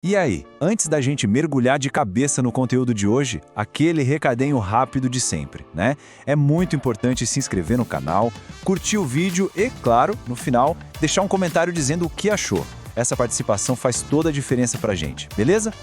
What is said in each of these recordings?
E aí, antes da gente mergulhar de cabeça no conteúdo de hoje, aquele recadinho rápido de sempre, né? É muito importante se inscrever no canal, curtir o vídeo e, claro, no final, deixar um comentário dizendo o que achou. Essa participação faz toda a diferença pra gente, beleza?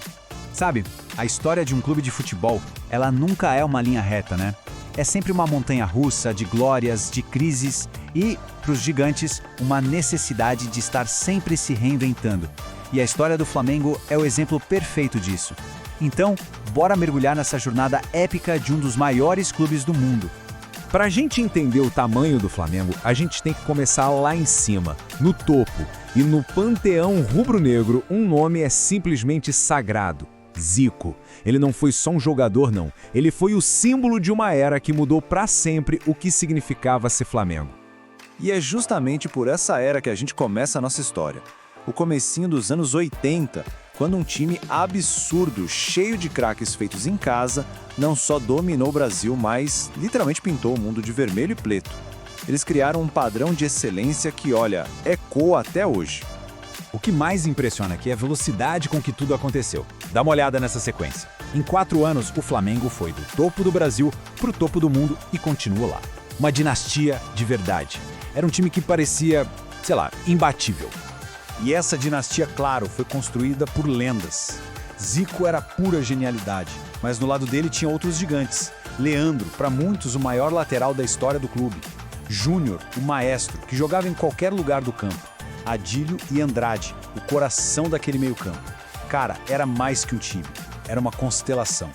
Sabe, a história de um clube de futebol, ela nunca é uma linha reta, né? É sempre uma montanha-russa de glórias, de crises e, para os gigantes, uma necessidade de estar sempre se reinventando. E a história do Flamengo é o exemplo perfeito disso. Então, bora mergulhar nessa jornada épica de um dos maiores clubes do mundo. Para a gente entender o tamanho do Flamengo, a gente tem que começar lá em cima, no topo. E no panteão rubro-negro, um nome é simplesmente sagrado: Zico. Ele não foi só um jogador, não. Ele foi o símbolo de uma era que mudou para sempre o que significava ser Flamengo. E é justamente por essa era que a gente começa a nossa história. O comecinho dos anos 80, quando um time absurdo, cheio de craques feitos em casa, não só dominou o Brasil, mas literalmente pintou o mundo de vermelho e preto. Eles criaram um padrão de excelência que, olha, ecoa até hoje. O que mais impressiona aqui é a velocidade com que tudo aconteceu. Dá uma olhada nessa sequência. Em 4 anos, o Flamengo foi do topo do Brasil para o topo do mundo e continua lá. Uma dinastia de verdade. Era um time que parecia, sei lá, imbatível. E essa dinastia, claro, foi construída por lendas. Zico era pura genialidade, mas no lado dele tinha outros gigantes. Leandro, para muitos o maior lateral da história do clube. Júnior, o maestro, que jogava em qualquer lugar do campo. Adílio e Andrade, o coração daquele meio-campo. Cara, era mais que um time, era uma constelação.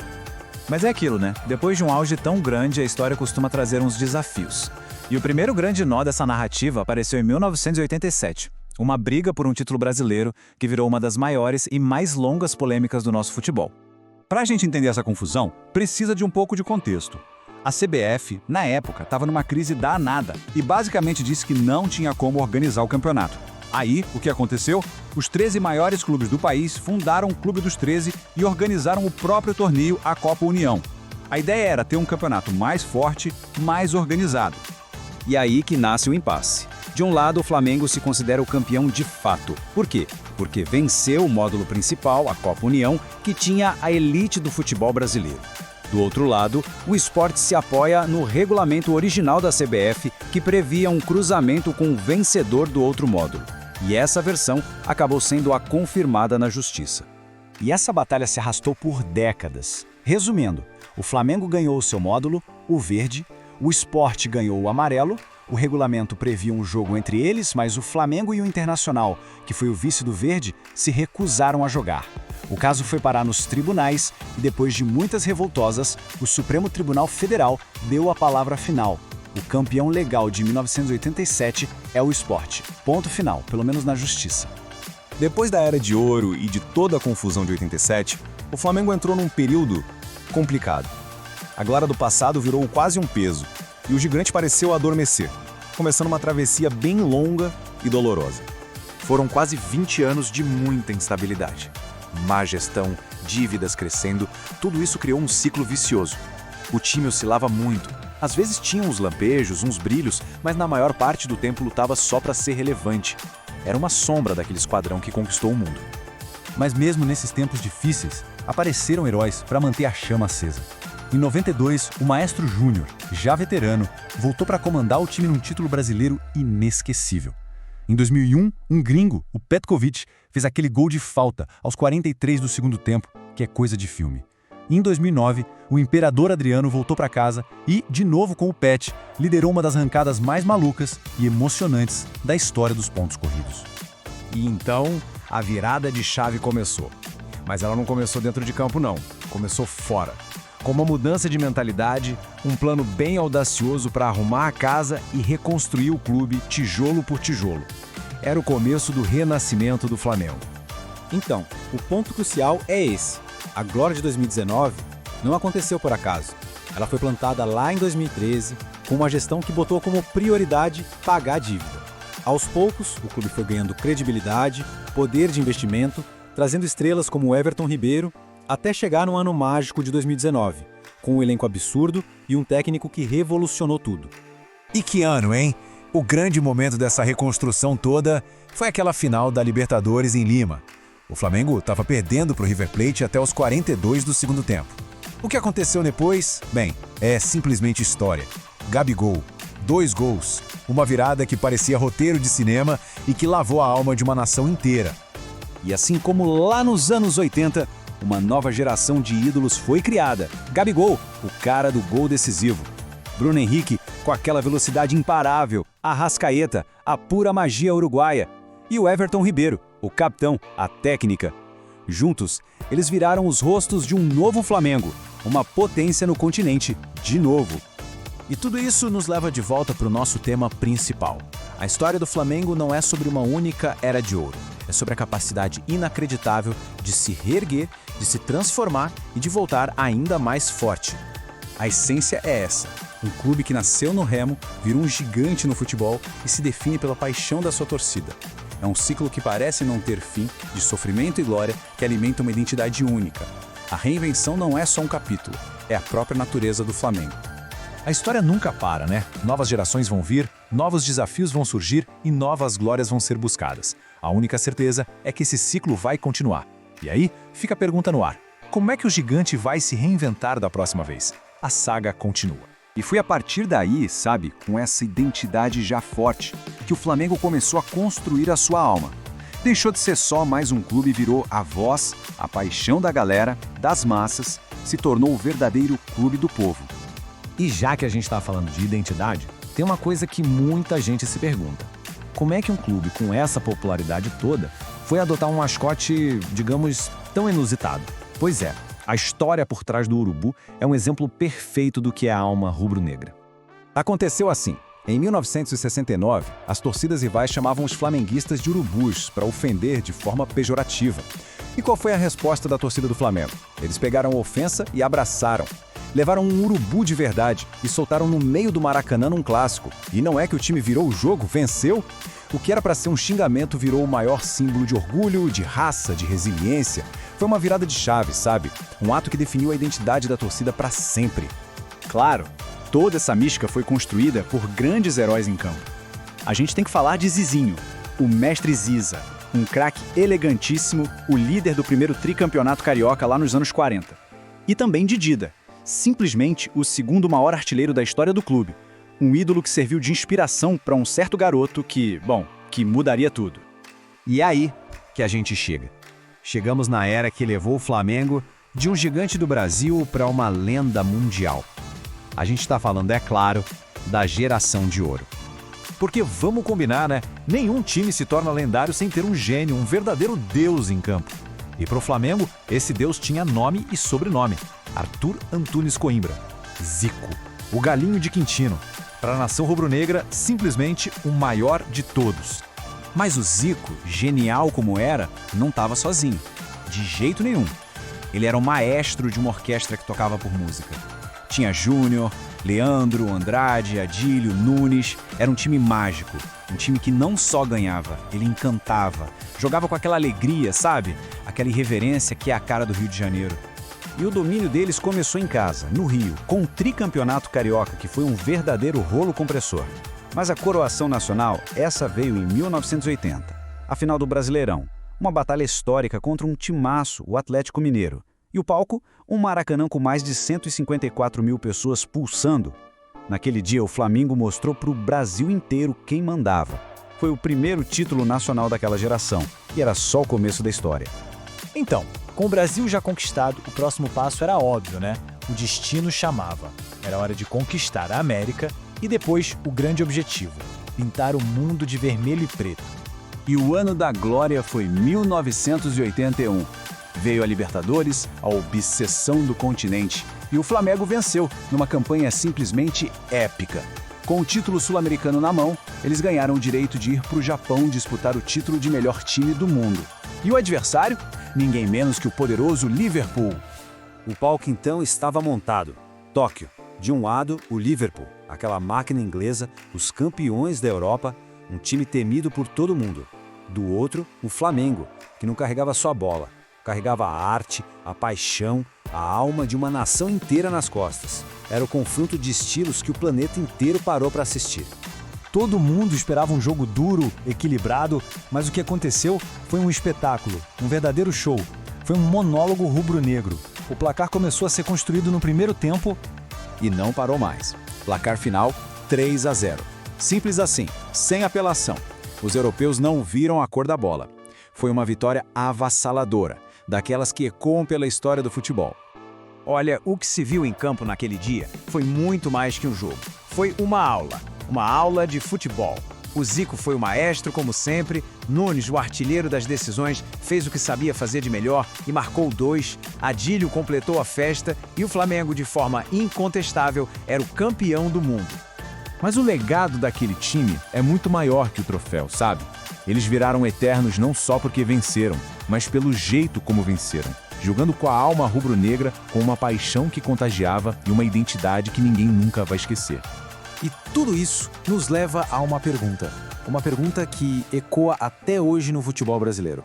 Mas é aquilo, né? Depois de um auge tão grande, a história costuma trazer uns desafios. E o primeiro grande nó dessa narrativa apareceu em 1987. Uma briga por um título brasileiro que virou uma das maiores e mais longas polêmicas do nosso futebol. Para a gente entender essa confusão, precisa de um pouco de contexto. A CBF, na época, estava numa crise danada e basicamente disse que não tinha como organizar o campeonato. Aí, o que aconteceu? Os 13 maiores clubes do país fundaram o Clube dos 13 e organizaram o próprio torneio, a Copa União. A ideia era ter um campeonato mais forte, mais organizado. E aí que nasce o impasse. De um lado, o Flamengo se considera o campeão de fato. Por quê? Porque venceu o módulo principal, a Copa União, que tinha a elite do futebol brasileiro. Do outro lado, o Sport se apoia no regulamento original da CBF, que previa um cruzamento com o vencedor do outro módulo. E essa versão acabou sendo a confirmada na Justiça. E essa batalha se arrastou por décadas. Resumindo, o Flamengo ganhou o seu módulo, o verde, o Sport ganhou o amarelo. O regulamento previa um jogo entre eles, mas o Flamengo e o Internacional, que foi o vice do verde, se recusaram a jogar. O caso foi parar nos tribunais e, depois de muitas revoltosas, o Supremo Tribunal Federal deu a palavra final. O campeão legal de 1987 é o Sport. Ponto final, pelo menos na justiça. Depois da Era de Ouro e de toda a confusão de 87, o Flamengo entrou num período complicado. A glória do passado virou quase um peso, e o gigante pareceu adormecer, começando uma travessia bem longa e dolorosa. Foram quase 20 anos de muita instabilidade. Má gestão, dívidas crescendo, tudo isso criou um ciclo vicioso. O time oscilava muito. Às vezes tinha uns lampejos, uns brilhos, mas na maior parte do tempo lutava só para ser relevante. Era uma sombra daquele esquadrão que conquistou o mundo. Mas mesmo nesses tempos difíceis, apareceram heróis para manter a chama acesa. Em 92, o Maestro Júnior, já veterano, voltou para comandar o time num título brasileiro inesquecível. Em 2001, um gringo, o Petkovic, fez aquele gol de falta aos 43 do segundo tempo, que é coisa de filme. E em 2009, o Imperador Adriano voltou para casa e, de novo com o Pet, liderou uma das arrancadas mais malucas e emocionantes da história dos pontos corridos. E então, a virada de chave começou. Mas ela não começou dentro de campo, não. Começou fora. Com uma mudança de mentalidade, um plano bem audacioso para arrumar a casa e reconstruir o clube tijolo por tijolo. Era o começo do renascimento do Flamengo. Então, o ponto crucial é esse. A glória de 2019 não aconteceu por acaso. Ela foi plantada lá em 2013, com uma gestão que botou como prioridade pagar a dívida. Aos poucos, o clube foi ganhando credibilidade, poder de investimento, trazendo estrelas como Everton Ribeiro, até chegar no ano mágico de 2019, com um elenco absurdo e um técnico que revolucionou tudo. E que ano, hein? O grande momento dessa reconstrução toda foi aquela final da Libertadores em Lima. O Flamengo estava perdendo para o River Plate até os 42 do segundo tempo. O que aconteceu depois? Bem, é simplesmente história. Gabigol, 2 gols, uma virada que parecia roteiro de cinema e que lavou a alma de uma nação inteira. E assim como lá nos anos 80, uma nova geração de ídolos foi criada. Gabigol, o cara do gol decisivo. Bruno Henrique, com aquela velocidade imparável. Arrascaeta, a pura magia uruguaia. E o Everton Ribeiro, o capitão, a técnica. Juntos, eles viraram os rostos de um novo Flamengo, uma potência no continente, de novo. E tudo isso nos leva de volta para o nosso tema principal. A história do Flamengo não é sobre uma única era de ouro. É sobre a capacidade inacreditável de se reerguer, de se transformar e de voltar ainda mais forte. A essência é essa. Um clube que nasceu no remo, virou um gigante no futebol e se define pela paixão da sua torcida. É um ciclo que parece não ter fim, de sofrimento e glória, que alimenta uma identidade única. A reinvenção não é só um capítulo, é a própria natureza do Flamengo. A história nunca para, né? Novas gerações vão vir, novos desafios vão surgir e novas glórias vão ser buscadas. A única certeza é que esse ciclo vai continuar. E aí, fica a pergunta no ar. Como é que o gigante vai se reinventar da próxima vez? A saga continua. E foi a partir daí, sabe, com essa identidade já forte, que o Flamengo começou a construir a sua alma. Deixou de ser só mais um clube e virou a voz, a paixão da galera, das massas, se tornou o verdadeiro clube do povo. E já que a gente está falando de identidade, tem uma coisa que muita gente se pergunta. Como é que um clube com essa popularidade toda foi adotar um mascote, digamos, tão inusitado? Pois é, a história por trás do urubu é um exemplo perfeito do que é a alma rubro-negra. Aconteceu assim. Em 1969, as torcidas rivais chamavam os flamenguistas de urubus para ofender de forma pejorativa. E qual foi a resposta da torcida do Flamengo? Eles pegaram a ofensa e abraçaram. Levaram um urubu de verdade e soltaram no meio do Maracanã num clássico. E não é que o time virou o jogo, venceu? O que era para ser um xingamento virou o maior símbolo de orgulho, de raça, de resiliência. Foi uma virada de chave, sabe? Um ato que definiu a identidade da torcida para sempre. Claro, toda essa mística foi construída por grandes heróis em campo. A gente tem que falar de Zizinho, o mestre Ziza, um craque elegantíssimo, o líder do primeiro tricampeonato carioca lá nos anos 40. E também de Dida, simplesmente o segundo maior artilheiro da história do clube. Um ídolo que serviu de inspiração para um certo garoto que mudaria tudo. E é aí que a gente chega. Chegamos na era que levou o Flamengo de um gigante do Brasil para uma lenda mundial. A gente está falando, é claro, da geração de ouro. Porque vamos combinar, né? Nenhum time se torna lendário sem ter um gênio, um verdadeiro deus em campo. E para o Flamengo, esse deus tinha nome e sobrenome. Arthur Antunes Coimbra. Zico, o galinho de Quintino. Para a nação rubro-negra, simplesmente o maior de todos. Mas o Zico, genial como era, não estava sozinho. De jeito nenhum. Ele era o maestro de uma orquestra que tocava por música. Tinha Júnior, Leandro, Andrade, Adílio, Nunes. Era um time mágico. Um time que não só ganhava, ele encantava. Jogava com aquela alegria, sabe? Aquela irreverência que é a cara do Rio de Janeiro. E o domínio deles começou em casa, no Rio, com o tricampeonato carioca, que foi um verdadeiro rolo compressor. Mas a coroação nacional, essa veio em 1980, a final do Brasileirão, uma batalha histórica contra um timaço, o Atlético Mineiro. E o palco, um Maracanã com mais de 154 mil pessoas pulsando. Naquele dia, o Flamengo mostrou para o Brasil inteiro quem mandava. Foi o primeiro título nacional daquela geração, e era só o começo da história. Então, com o Brasil já conquistado, o próximo passo era óbvio, né? O destino chamava. Era hora de conquistar a América e depois o grande objetivo, pintar o mundo de vermelho e preto. E o ano da glória foi 1981. Veio a Libertadores, a obsessão do continente, e o Flamengo venceu numa campanha simplesmente épica. Com o título sul-americano na mão, eles ganharam o direito de ir para o Japão disputar o título de melhor time do mundo. E o adversário? Ninguém menos que o poderoso Liverpool. O palco então estava montado. Tóquio. De um lado, o Liverpool, aquela máquina inglesa, os campeões da Europa, um time temido por todo mundo. Do outro, o Flamengo, que não carregava só a bola, carregava a arte, a paixão, a alma de uma nação inteira nas costas. Era o confronto de estilos que o planeta inteiro parou para assistir. Todo mundo esperava um jogo duro, equilibrado, mas o que aconteceu foi um espetáculo, um verdadeiro show. Foi um monólogo rubro-negro. O placar começou a ser construído no primeiro tempo E não parou mais. Placar final 3-0. Simples assim, sem apelação. Os europeus não viram a cor da bola. Foi uma vitória avassaladora, daquelas que ecoam pela história do futebol. Olha, o que se viu em campo naquele dia foi muito mais que um jogo. Foi uma aula de futebol. O Zico foi o maestro, como sempre. Nunes, o artilheiro das decisões, fez o que sabia fazer de melhor e marcou 2. Adílio completou a festa e o Flamengo, de forma incontestável, era o campeão do mundo. Mas o legado daquele time é muito maior que o troféu, sabe? Eles viraram eternos não só porque venceram, mas pelo jeito como venceram. Jogando com a alma rubro-negra, com uma paixão que contagiava e uma identidade que ninguém nunca vai esquecer. E tudo isso nos leva a uma pergunta que ecoa até hoje no futebol brasileiro.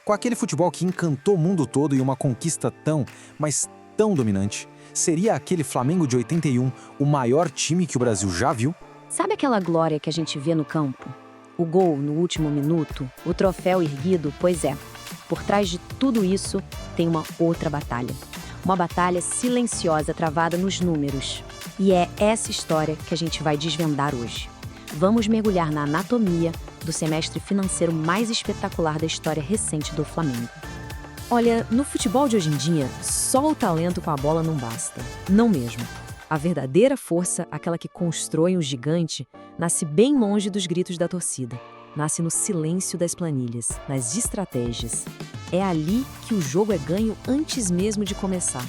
Com aquele futebol que encantou o mundo todo e uma conquista tão, mas tão dominante, seria aquele Flamengo de 81 o maior time que o Brasil já viu? Sabe aquela glória que a gente vê no campo? O gol no último minuto, o troféu erguido? Pois é, por trás de tudo isso tem uma outra batalha. Uma batalha silenciosa travada nos números. E é essa história que a gente vai desvendar hoje. Vamos mergulhar na anatomia do semestre financeiro mais espetacular da história recente do Flamengo. Olha, no futebol de hoje em dia, só o talento com a bola não basta. Não mesmo. A verdadeira força, aquela que constrói um gigante, nasce bem longe dos gritos da torcida. Nasce no silêncio das planilhas, nas estratégias. É ali que o jogo é ganho antes mesmo de começar.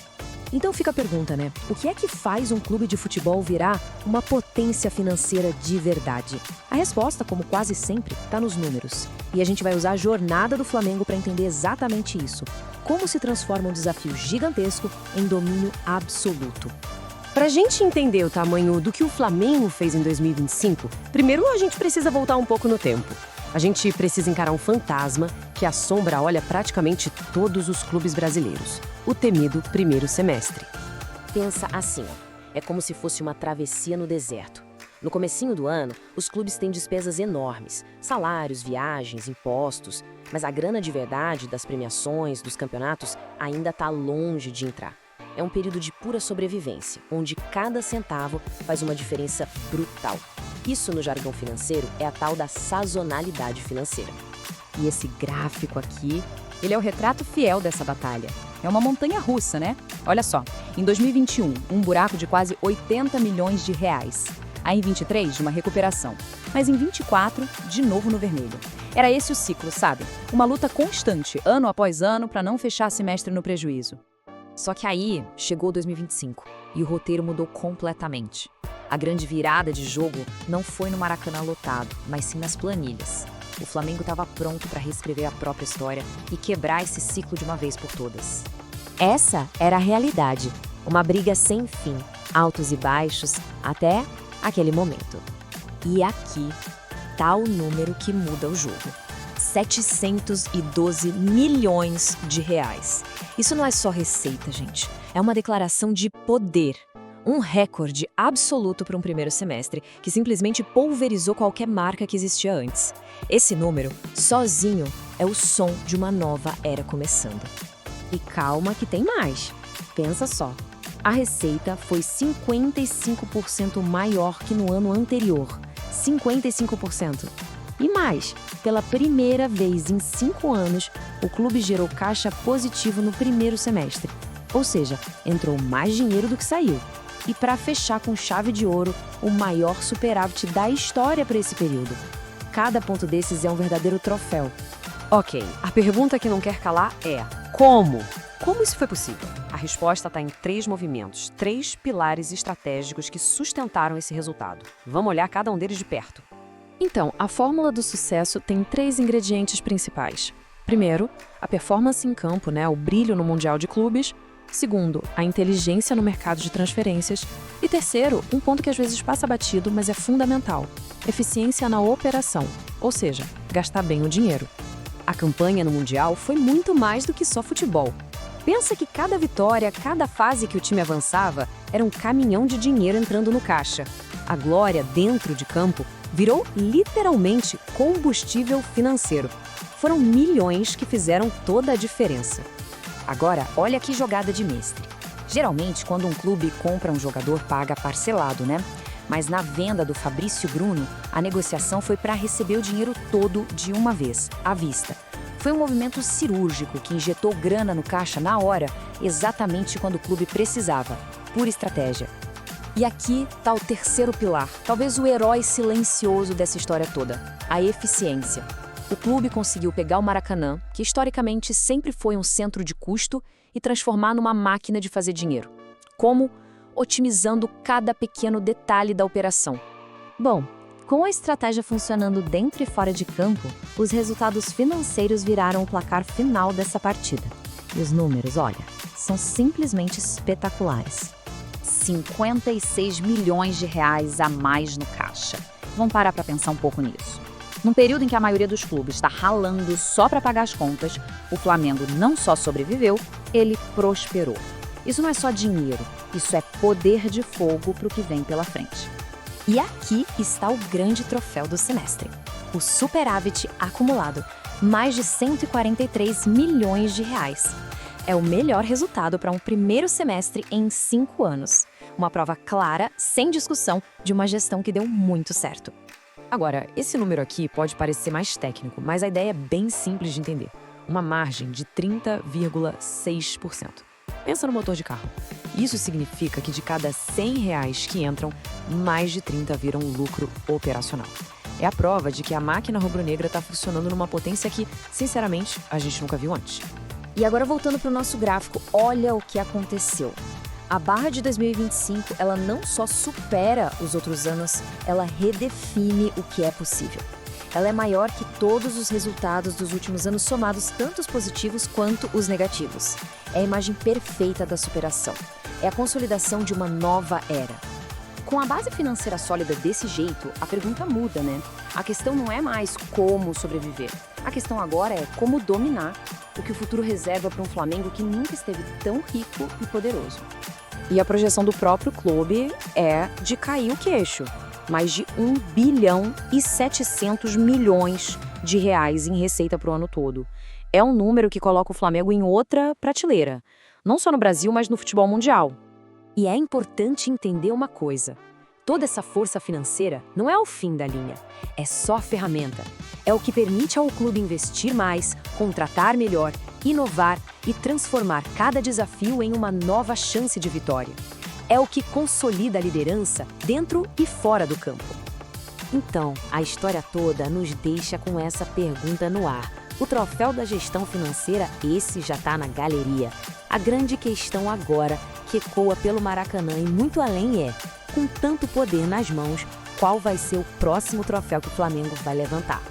Então fica a pergunta, né? O que é que faz um clube de futebol virar uma potência financeira de verdade? A resposta, como quase sempre, está nos números. E a gente vai usar a jornada do Flamengo para entender exatamente isso. Como se transforma um desafio gigantesco em domínio absoluto. Para a gente entender o tamanho do que o Flamengo fez em 2025, primeiro a gente precisa voltar um pouco no tempo. A gente precisa encarar um fantasma que assombra, olha, praticamente todos os clubes brasileiros. O temido primeiro semestre. Pensa assim, é como se fosse uma travessia no deserto. No comecinho do ano, os clubes têm despesas enormes, salários, viagens, impostos, mas a grana de verdade das premiações, dos campeonatos, ainda está longe de entrar. É um período de pura sobrevivência, onde cada centavo faz uma diferença brutal. Isso, no jargão financeiro, é a tal da sazonalidade financeira. E esse gráfico aqui, ele é o retrato fiel dessa batalha. É uma montanha russa, né? Olha só, em 2021, um buraco de quase 80 milhões de reais. Aí em 23, uma recuperação. Mas em 24, de novo no vermelho. Era esse o ciclo, sabe? Uma luta constante, ano após ano, para não fechar semestre no prejuízo. Só que aí chegou 2025 e o roteiro mudou completamente. A grande virada de jogo não foi no Maracanã lotado, mas sim nas planilhas. O Flamengo estava pronto para reescrever a própria história e quebrar esse ciclo de uma vez por todas. Essa era a realidade. Uma briga sem fim, altos e baixos, até aquele momento. E aqui tá o número que muda o jogo. 712 milhões de reais. Isso não é só receita, gente. É uma declaração de poder. Um recorde absoluto para um primeiro semestre que simplesmente pulverizou qualquer marca que existia antes. Esse número, sozinho, é o som de uma nova era começando. E calma que tem mais. Pensa só. A receita foi 55% maior que no ano anterior. 55%. E mais, pela primeira vez em 5 anos, o clube gerou caixa positivo no primeiro semestre. Ou seja, entrou mais dinheiro do que saiu. E para fechar com chave de ouro, o maior superávit da história para esse período. Cada ponto desses é um verdadeiro troféu. Ok, a pergunta que não quer calar é: como? Como isso foi possível? A resposta está em 3 movimentos, 3 pilares estratégicos que sustentaram esse resultado. Vamos olhar cada um deles de perto. Então, a fórmula do sucesso tem 3 ingredientes principais. Primeiro, a performance em campo, o brilho no Mundial de Clubes. Segundo, a inteligência no mercado de transferências. E terceiro, um ponto que às vezes passa batido, mas é fundamental: eficiência na operação, ou seja, gastar bem o dinheiro. A campanha no Mundial foi muito mais do que só futebol. Pensa que cada vitória, cada fase que o time avançava, era um caminhão de dinheiro entrando no caixa. A glória dentro de campo Virou literalmente combustível financeiro. Foram milhões que fizeram toda a diferença. Agora, olha que jogada de mestre. Geralmente, quando um clube compra um jogador, paga parcelado, né? Mas na venda do Fabrício Bruno, a negociação foi para receber o dinheiro todo de uma vez, à vista. Foi um movimento cirúrgico que injetou grana no caixa na hora, exatamente quando o clube precisava. Pura estratégia. E aqui está o terceiro pilar, talvez o herói silencioso dessa história toda: a eficiência. O clube conseguiu pegar o Maracanã, que historicamente sempre foi um centro de custo, e transformar numa máquina de fazer dinheiro. Como? Otimizando cada pequeno detalhe da operação. Bom, com a estratégia funcionando dentro e fora de campo, os resultados financeiros viraram o placar final dessa partida. E os números, olha, são simplesmente espetaculares. 56 milhões de reais a mais no caixa. Vamos parar para pensar um pouco nisso. Num período em que a maioria dos clubes está ralando só para pagar as contas, o Flamengo não só sobreviveu, ele prosperou. Isso não é só dinheiro, isso é poder de fogo para o que vem pela frente. E aqui está o grande troféu do semestre: o superávit acumulado, mais de 143 milhões de reais. É o melhor resultado para um primeiro semestre em 5 anos. Uma prova clara, sem discussão, de uma gestão que deu muito certo. Agora, esse número aqui pode parecer mais técnico, mas a ideia é bem simples de entender. Uma margem de 30,6%. Pensa no motor de carro. Isso significa que de cada 100 reais que entram, mais de 30 viram lucro operacional. É a prova de que a máquina rubro-negra está funcionando numa potência que, sinceramente, a gente nunca viu antes. E agora, voltando para o nosso gráfico, olha o que aconteceu. A barra de 2025, ela não só supera os outros anos, ela redefine o que é possível. Ela é maior que todos os resultados dos últimos anos somados, tanto os positivos quanto os negativos. É a imagem perfeita da superação. É a consolidação de uma nova era. Com a base financeira sólida desse jeito, a pergunta muda, né? A questão não é mais como sobreviver. A questão agora é como dominar o que o futuro reserva para um Flamengo que nunca esteve tão rico e poderoso. E a projeção do próprio clube é de cair o queixo. Mais de 1 bilhão e 700 milhões de reais em receita para o ano todo. É um número que coloca o Flamengo em outra prateleira. Não só no Brasil, mas no futebol mundial. E é importante entender uma coisa: toda essa força financeira não é o fim da linha, é só ferramenta. É o que permite ao clube investir mais, contratar melhor, inovar e transformar cada desafio em uma nova chance de vitória. É o que consolida a liderança dentro e fora do campo. Então, a história toda nos deixa com essa pergunta no ar. O troféu da gestão financeira, esse já está na galeria. A grande questão agora, que ecoa pelo Maracanã e muito além é, com tanto poder nas mãos, qual vai ser o próximo troféu que o Flamengo vai levantar?